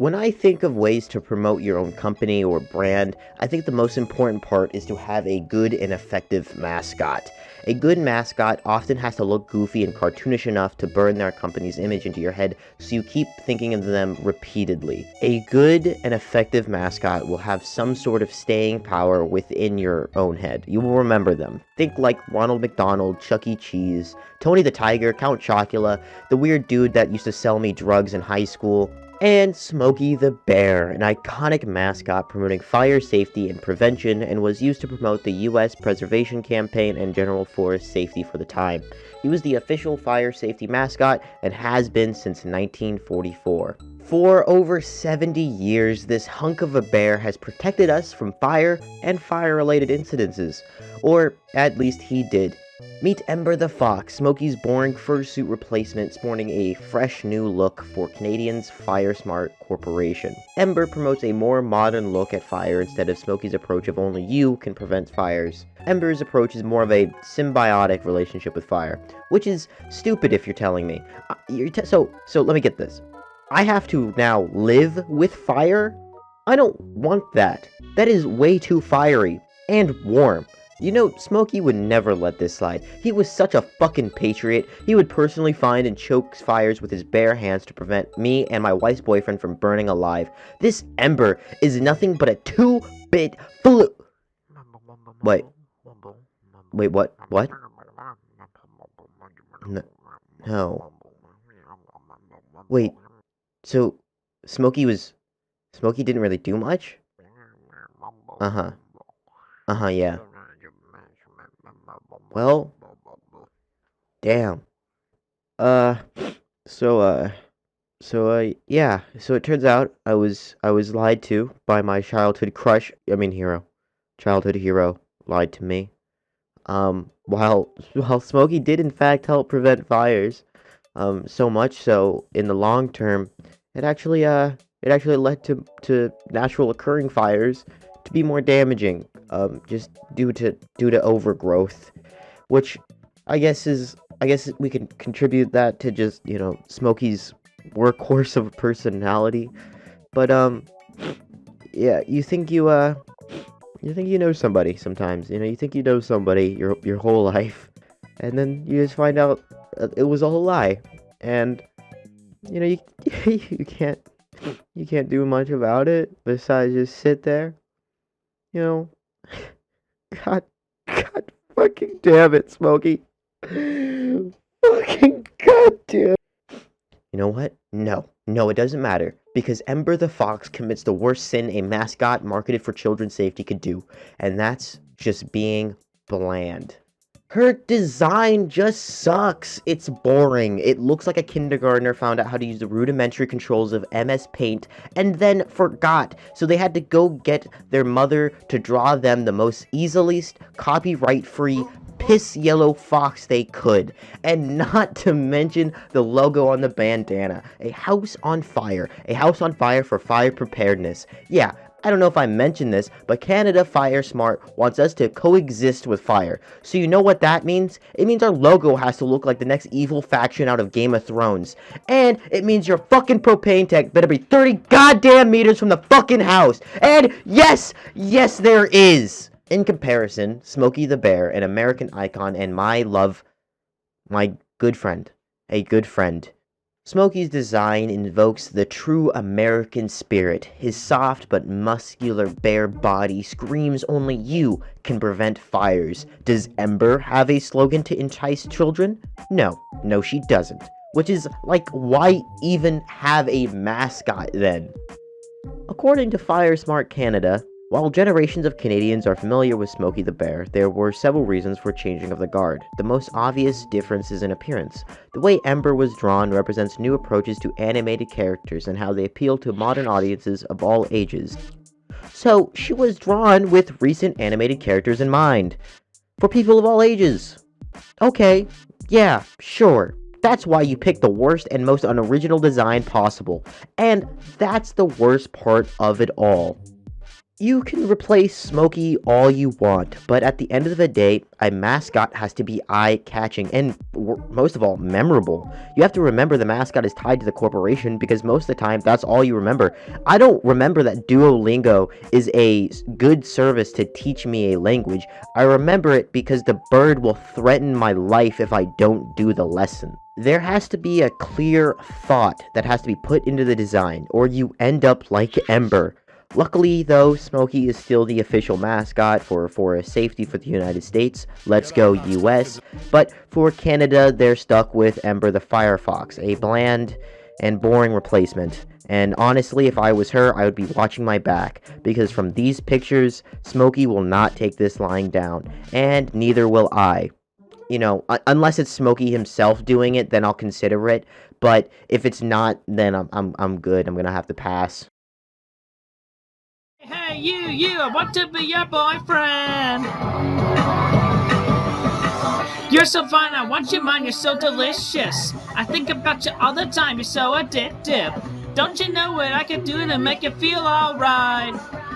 When I think of ways to promote your own company or brand, I think the most important part is to have a good and effective mascot. A good mascot often has to look goofy and cartoonish enough to burn their company's image into your head, so you keep thinking of them repeatedly. A good and effective mascot will have some sort of staying power within your own head. You will remember them. Think like Ronald McDonald, Chuck E. Cheese, Tony the Tiger, Count Chocula, the weird dude that used to sell me drugs in high school, and Smokey the Bear, an iconic mascot promoting fire safety and prevention, and was used to promote the U.S. Preservation Campaign and general forest safety for the time. He was the official fire safety mascot and has been since 1944. For over 70 years, this hunk of a bear has protected us from fire and fire-related incidences, or at least he did. Meet Ember the Fox, Smokey's boring fursuit replacement, sporting a fresh new look for Canadians' Firesmart Corporation. Ember promotes a more modern look at fire instead of Smokey's approach of only you can prevent fires. Ember's approach is more of a symbiotic relationship with fire, which is stupid if you're telling me. So let me get this. I have to now live with fire? I don't want that. That is way too fiery and warm. You know, Smokey would never let this slide. He was such a fucking patriot. He would personally find and choke fires with his bare hands to prevent me and my wife's boyfriend from burning alive. This Ember is nothing but a two-bit flu. Wait, what? What? No. Wait, so Smokey didn't really do much? Uh-huh, yeah. Well, damn. Yeah. So it turns out I was lied to by my childhood crush. I mean, childhood hero lied to me. While Smokey did in fact help prevent fires, so much so in the long term, it actually led to natural occurring fires to be more damaging, just due to overgrowth. Which I guess we can contribute that to just, Smokey's workhorse of a personality. But yeah, you think you know somebody sometimes. You think you know somebody your whole life, and then you just find out it was all a lie. And you you can't do much about it besides just sit there. God fucking damn it, Smokey. Fucking goddamn. You know what? No, it doesn't matter. Because Ember the Fox commits the worst sin a mascot marketed for children's safety could do. And that's just being bland. Her design just sucks. It's boring. It looks like a kindergartner found out how to use the rudimentary controls of MS Paint and then forgot. So they had to go get their mother to draw them the most easiest, copyright-free, piss yellow fox they could. And not to mention the logo on the bandana. A house on fire. A house on fire for fire preparedness. Yeah. I don't know if I mentioned this, but Canada Firesmart wants us to coexist with fire. So you know what that means? It means our logo has to look like the next evil faction out of Game of Thrones. And it means your fucking propane tank better be 30 goddamn meters from the fucking house. And yes, there is. In comparison, Smokey the Bear, an American icon and my good friend, Smokey's design invokes the true American spirit. His soft but muscular bare body screams only you can prevent fires. Does Ember have a slogan to entice children? No, she doesn't. Which is like, why even have a mascot then? According to Firesmart Canada, while generations of Canadians are familiar with Smokey the Bear, there were several reasons for changing of the guard. The most obvious difference is in appearance. The way Ember was drawn represents new approaches to animated characters and how they appeal to modern audiences of all ages. So, she was drawn with recent animated characters in mind. For people of all ages. Okay, yeah, sure. That's why you picked the worst and most unoriginal design possible. And that's the worst part of it all. You can replace Smokey all you want, but at the end of the day, a mascot has to be eye-catching and, most of all, memorable. You have to remember the mascot is tied to the corporation because most of the time, that's all you remember. I don't remember that Duolingo is a good service to teach me a language. I remember it because the bird will threaten my life if I don't do the lesson. There has to be a clear thought that has to be put into the design, or you end up like Ember. Luckily, though, Smokey is still the official mascot for safety for the United States. Let's go US. But for Canada, they're stuck with Ember the Firefox, a bland and boring replacement. And honestly, if I was her, I would be watching my back, because from these pictures, Smokey will not take this lying down, and neither will I. You know, unless it's Smokey himself doing it, then I'll consider it. But if it's not, then I'm good. I'm gonna have to pass. Hey, you, I want to be your boyfriend. You're so fine, I want you mine, you're so delicious. I think about you all the time, you're so addictive. Don't you know what I can do to make you feel alright?